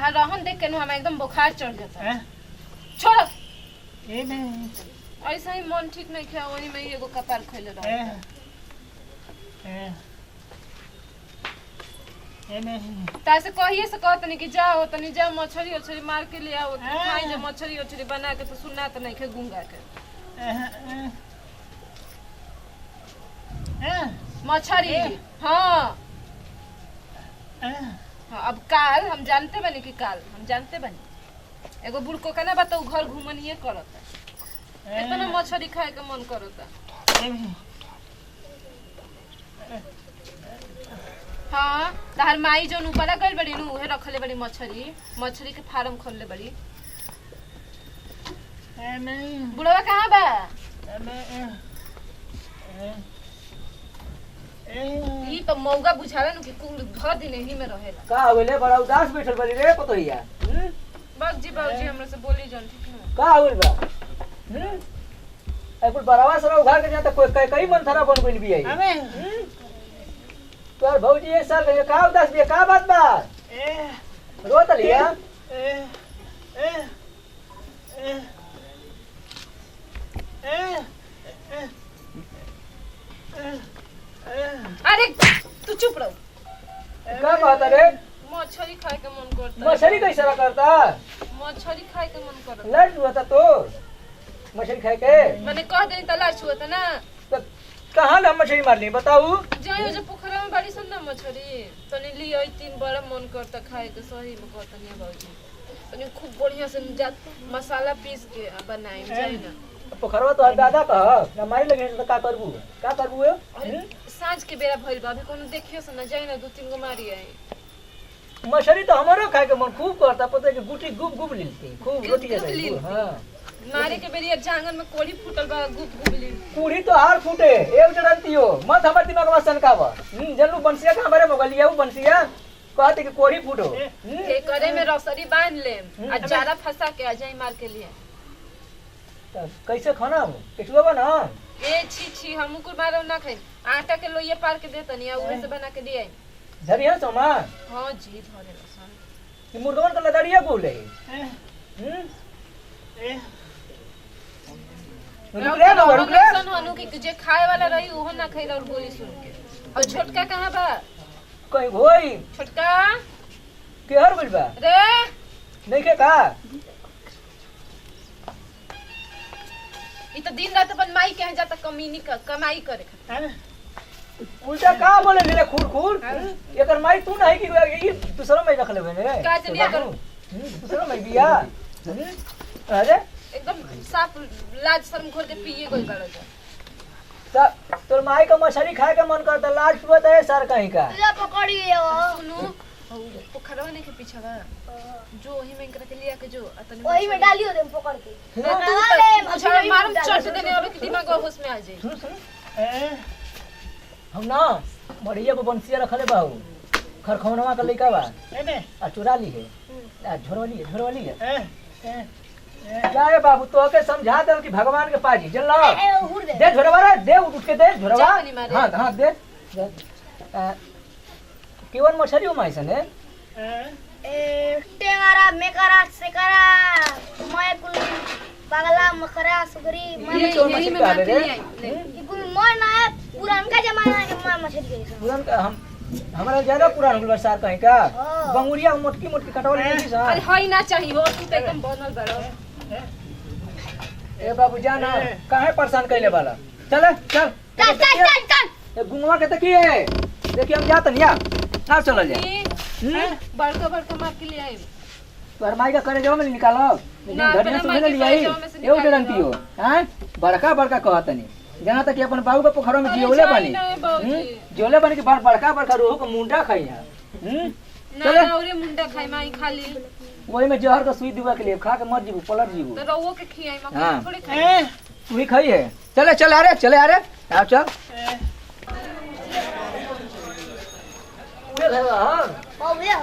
तहार रहन देख के नु हम एकदम बुखार चढ़ जाता। छोड़ ए नहीं ऐसा ही मन ठीक नहीं किया वही में एगो कपार खइले रह। ए नहीं तासे कहिए से कहत नहीं कि जाओ तनी जा मछली उछली मार के ले आओ खाई जे मछली उछली बना के तो सुना त नहीं खे गुंगा के मछली। हाँ हाँ अब काल हम जानते बनी कि काल हम जानते बनी एगो बुड़को का ना बताऊ घर घूमनिए करता इतना मछली खाए के मन करता। हाँ तार माई जो ऊपर गई बड़ी नु उहे रखले बड़ी मछली के फार्म खोलले बड़ी। बुढ़वा कहाँ बा? ई तो मौगा बुझावे नु कि कुल भर दिन एही में रहेला। का होले बड़ा उदास बैठल बड़ी रे पतोहिया। बाबूजी हमरा से बोली जन ठीक ना। का होल बा? ए कुल बरावा सरा उघार के जाता कोई कई मंथरा बन गइल बिया। तोर भौजी एक साल के का उदास बिया का बात बा? रोत लिया? अरे तू चुप रहो। का कहता रे? मछली खाए के मन करता। मछली कैसे करता? मछली खाए के मन करता। लड़ हुआ तो मछली खाए के मैंने कह देनी त लाश हुआ था ना। तो कहां ना मछली मार ली बताऊ? जाई हो जो पोखरा में बड़ी सुंदर मछली तनी ली आई तीन बड़ा मन करता खाए के सही में कहता नहीं बाबूजी तनी खूब बढ़िया से जात मसाला पीस के बनाई जाई ना। पोखरवा तो दादा कह ना मारी लगे तो का करबू अरे सांझ के बेरा भइल बा अभी कोनो देखियो से ना जाई ना दो तीन गो मारी आई। मछली तो हमारो खाए के मन खूब करता पता कि गुटी गुब गुब लेती खूब रोटी जैसे। हां मारे के बेरिया जांगन में कोड़ी फूटल बा गुब गुब ली पूरी तो हार फूटे एक जरंतियो मत हमर दिमाग में सनकावा जल्लू बंसिया का हमारे मोगलिया वो बंसिया कहते कि कोड़ी फूटो के करे में रसरी बांध ले आ जारा फंसा के आ जाई मार के लिए। कैसे खाना केचुआ बना ए छी हम कुल मारो ना खाई आटा के लोइया पार के दे तनी उहे से बना के दिए झरिया सोमा। हां जी धरे लसन कि मुर्गवन का लदड़िया बोले रुकले हनु कि जे खाए वाला रही ओहो ना खाइल और बोली सुन के। और छोटका कहां बा? कहीं होई छोटका केहर बोल बा रे नहीं के का ई तो दिन रात अपन माई के जाता कमाई करे खातिर उल्टा का बोले ले खूर खूर एकर माई तू नहीं कि ये दूसरा माई रख लेबे रे का जनिया कर दूसरा माई बिया। अरे एकदम साफ लाज शर्म खोल के पिए गइल बाड़ो जा तोर माई का मछली खाए के मन करता लाज छुअत है सर कहीं का तुझे पकड़ी हो सुनो पोखरवा नहीं के पीछे बा जो वही में इनकरा के लिया के जो अतनी वही में डालियो दे पकड़ के मुझे मालूम चट देने अबे कि दिमाग होश में आ जाए। हम ना बढ़िया को बंसिया रखले बाहू खरखौनवा का लइका बा आ चुरा ली है आ झोरवली है जाए बाबू तो के समझा दे कि भगवान के पाजी चल ना दे झोरवा रे दे उठ के दे झोरवा। हां हां दे केवन मछली हो माई सने टेंगारा मेकरा सेकरा मैं कुल बगला मकरा सुगरी ये तो मछली का रे ये कुल मैं ना पुरानका जमाना के मैं मछली के पुरान का हम हमारा ज्यादा पुरान हो सार कहीं का बंगुरिया मोटकी मोटकी कटवल नहीं सा। अरे होई ना चाहिए हो तू तो एकदम बनल बड़ो। ए बाबू जाना काहे परेशान कइले वाला चल चल चल गुंगवा के तकी है देखिए हम जात निया ना चल जा बड़का मार के ले आई तोर माई का करे जाओ में निकालो लेकिन घर में सुने ले आई एउ डरंती हो हैं बड़का कहतनी जाना तक अपन बाबू के पोखरा में जियोले बनी जियोले बनी के बड़का रोहू के मुंडा खाई है ना औरे मुंडा खाई माई खाली वही में जहर का सुई दिवा के लिए खा के मर जीबू पलट जीबू तो रवो के खियाई मगर थोड़े खाई तू ही खाई है चले आ रे आओ चल हो गया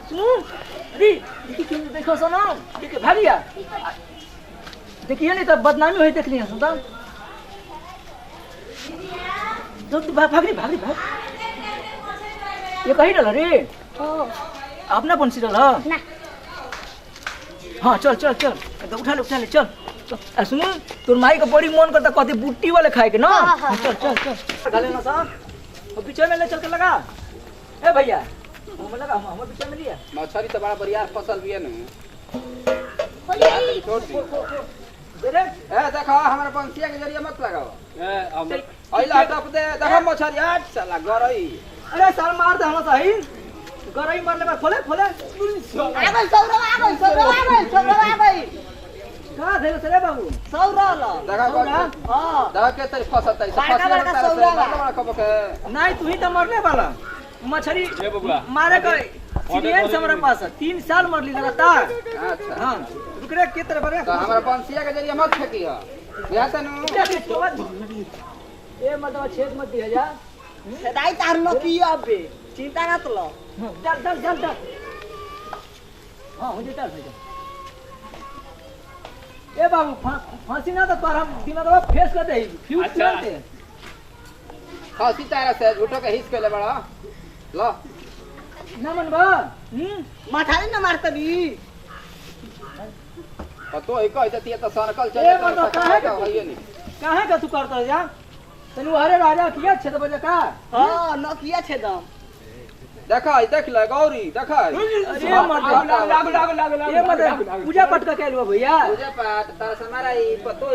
सुन अरे देखो सुनो देखिए भागिया देखिए नहीं तो बदनामी हुई देख लिया सुनता तो भाग ये कहीं डाला रे अपना बंसी रहा ना हाँ चल चल चल तो उठा ले चल सुन तोर माई का बड़ी मन करता कहते बुट्टी वाले खाए के ना चल चल चल डाले ना साहब और पीछे में ले चल के लगा ए भैया हम लगा हम पीछे में लिया मछली तो बड़ा बढ़िया फसल भी है ना होली छोड़ दी दे देखो हमारे बंसिया के जरिए मत लगाओ अइला टप दे देखो मछली हट साला गरई अरे सर मार दे हम सही गरई मारले बा खोले आगल सौरव का दे रे बाबू सौरव देखो हां देखो के तरी फसत है बड़का सौरा बा। बड़ा खब के नहीं तू ही तो मरने वाला मछली मारे का एक्सपीरियंस हमारे पास है 3 साल मरली लगातार अच्छा हां रुक रे के तरह बरे तो हमारे बंसिया के जरिए मत फेंकी हो यहां से नु ए मतलब छेद मत दिया जा सदाई तार न की अबे चिंता मत लो चल हां हो जा चल ए बाबू फांसी ना तो पर हम दिमाग फेस कर दे फ्यूज कर दे खासी तारा से झूठो के हिस के ले बड़ा लो ना मन बा माथा न मारतनी तो एक ऐसे तिया तो सर्कल ए चले मतलब काहे का है नहीं काहे का तू करता जा तनु हरे राजा किया छे बजे का हां न किया छे दम देखा देख ले गौरी देखा अरे मत लाग ये मत पूजा पाठ का कहलवा भैया पूजा पाठ तारा से मारा ई पतो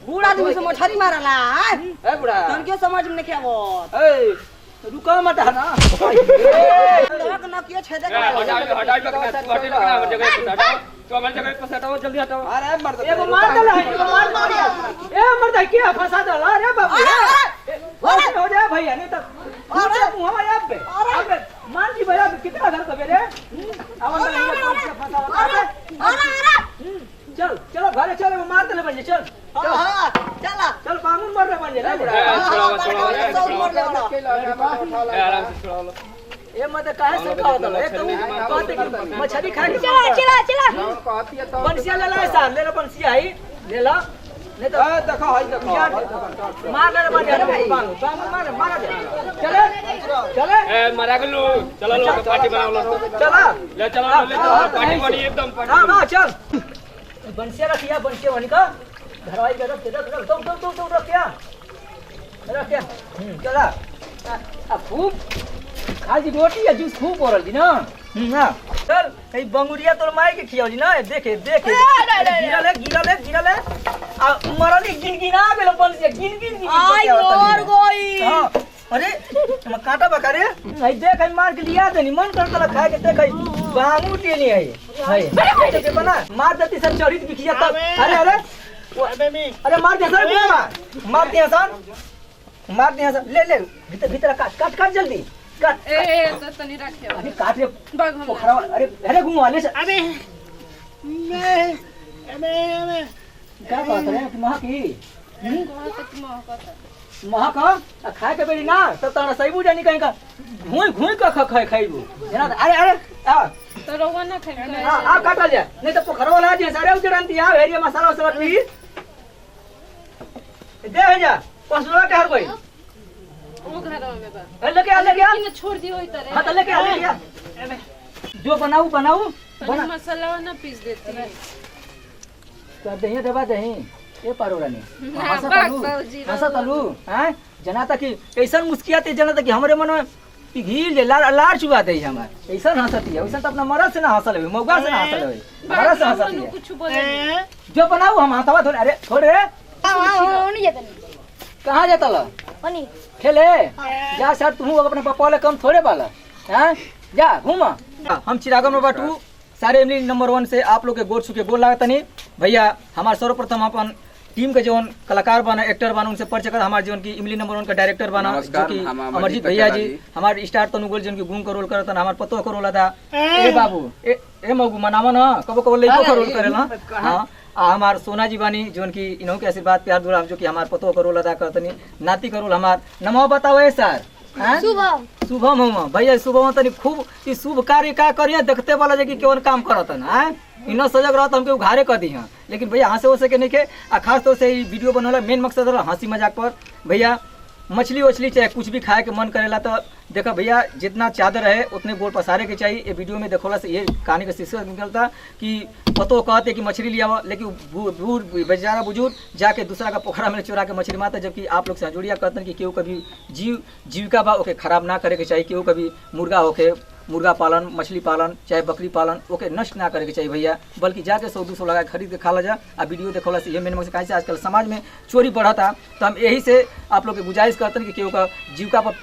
बूढ़ आदमी से मछली मारला ए बुढ़ा तन के समझ में नहीं आवत ए रुका मत हना लोग न किया छे देख अरे मर्द एगो मार दला है एगो मार दिया ए मर्द क्या फंसा दला रे बाबू हो जा भैया नहीं तो अरे तू हमारे आप पे अबे मान जी भैया कितना घर का बेरे अब चल चलो घरे चल वो मार दले बन चल हां चला चल बांगुन मर रहे बन जा ए मत काहे से का होता है तो मछली खा के चला कौन कहती है तो बंसिया ले ले साहब ले लो बंसिया ही ले लो नहीं तो ए देखो हाय देखो मार ले बन जा बांगुन मार दे चले ए मरा गलू चलो लोग पार्टी बनाओ लो चला ले चलो ले चलो पार्टी बनी एकदम पार्टी हां हां चल बंसिया रखिया बंसिया बनी का घरवाई के रख तुम रख क्या चला अब खूब खाली रोटी या जूस खूब बोरल दी ना हां चल ए बंगुरिया तोर माई के खियाओ जी ना देखे गिरा ले आ मरली गिनगिना गेलो बंसिया गिन आई मोर गई हां अरे हम काटा बका रे नहीं देख आई मार के लिया देनी मन करता खाए के देख आई बामू टेनी है देख बना मार देती सब चढ़ी बिखिया तब अरे मार दे सर मार दिया सर ले भीतर काट जल्दी काट ए तो तनी रखे अरे काट रे बाग हम पोखरा अरे घुमा ले से अबे मैं क्या बात है महा की कहां तक महकता महा का खाए के बेरी ना तब तारा सहीबू जानी कहीं का घुई का खाइबू जना अरे आ तो रवा ना खाए आ काटा जा नहीं तो पोखरा वाला जे सारे उजरंती आ हेरिया मसाला वसाला पी दे जा पसुआ के हर कोई वो घर में बा ए लेके आ कि छोड़ दी होई तरह हां तो लेके आ जो बनाऊ बना मसाला ना पीस देती है कर दही दबा दही ए पारोरा ने ना बाबूजी हंसा तलू हैं जना तक ऐसा मुस्किया ते जना तक हमरे मन में पिघिल ले लार चुबा दे हमार ऐसा हंसती है वैसा तो अपना मरद से ना हंसल है मौगा से ना हंसल है मरद से हंसती है कुछ बोले जो बनाऊ हम हाथवा थोड़े अरे थोड़े नहीं जाता कहां जाता ला नहीं खेले जा सर तू अपने पापा वाले कम थोड़े वाला हैं जा घूमा हम चिरागम में बाटू सारे इमली नंबर 1 से आप लोग के गोर छुके गोल लागत नहीं भैया हमार सर्वप्रथम अपन टीम के जोन कलाकार बना एक्टर बना उनसे परिचय कर हमारे जीवन की इमली नंबर 1 का डायरेक्टर बना जो कि अमरजीत भैया जी हमारे स्टार तनुगोल जिनकी गुम का रोल करता हमारे पतो का रोल अदा ए बाबू ए मगू मनावा ना कबो लइको का रोल करेला हां हमार सोना जी बानी जोन की इन्हों के आशीर्वाद प्यार दुलार जो कि हमार पतो का रोल अदा करतनी नाती का रोल हमार नमो बताओ ए सर शुभम हम भैया शुभम तनी खूब ई शुभ कार्य का करिए देखते वाला जे कि केवन काम करत ना इनो सजग रहत हमके उघारे कर दी हां लेकिन भैया हंसे हो सके नहीं के आ खास तौर से ई वीडियो बनला मेन मकसद रहा हंसी मजाक पर भैया मछली वछली चाहे कुछ भी खाए के मन करेला तो देखा भैया जितना चादर है उतने गोल पसारे के चाहिए। ये वीडियो में देखोला से ये कहानी का शीर्षक निकलता कि पतो कहते कि मछली लिया, लेकिन बूढ़ बेचारा बुजुर्ग जाके दूसरा का पोखरा में चुरा के मछली मारता। जबकि आप लोग से हजूरिया कहते हैं कि केहू कभी जीविका बा ओके खराब ना करे के चाहिए। केहू कभी मुर्गा होके मुर्गा पालन, मछली पालन चाहे बकरी पालन ओके नष्ट ना करे के चाहिए भैया, बल्कि जाके 100-200 लगा के खरीद के खा ला जा। आ वीडियो देखोला से ये मेरे मकसद कैसे आजकल समाज में चोरी बढ़ा था, तो हम यही से आप लोग की गुजारिश करते हैं कि केहू का जीविका पर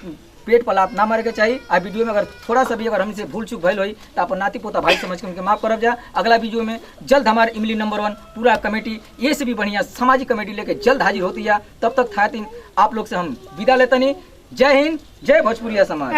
पेट पलाप ना मारे के चाहिए। आ वीडियो में अगर थोड़ा सा भी अगर हमसे भूल चूक भइल होई तो अपन नाती पोता भाई समझ के उनके माफ करब जा। अगला वीडियो में जल्द हमारे इमली नंबर 1 पूरा कमेटी ये से भी बढ़िया सामाजिक कमेटी लेके जल्द हाजिर होती है। तब तक खातिर आप लोग से हम विदा लेते नहीं। जय हिंद, जय भोजपुरिया समाज।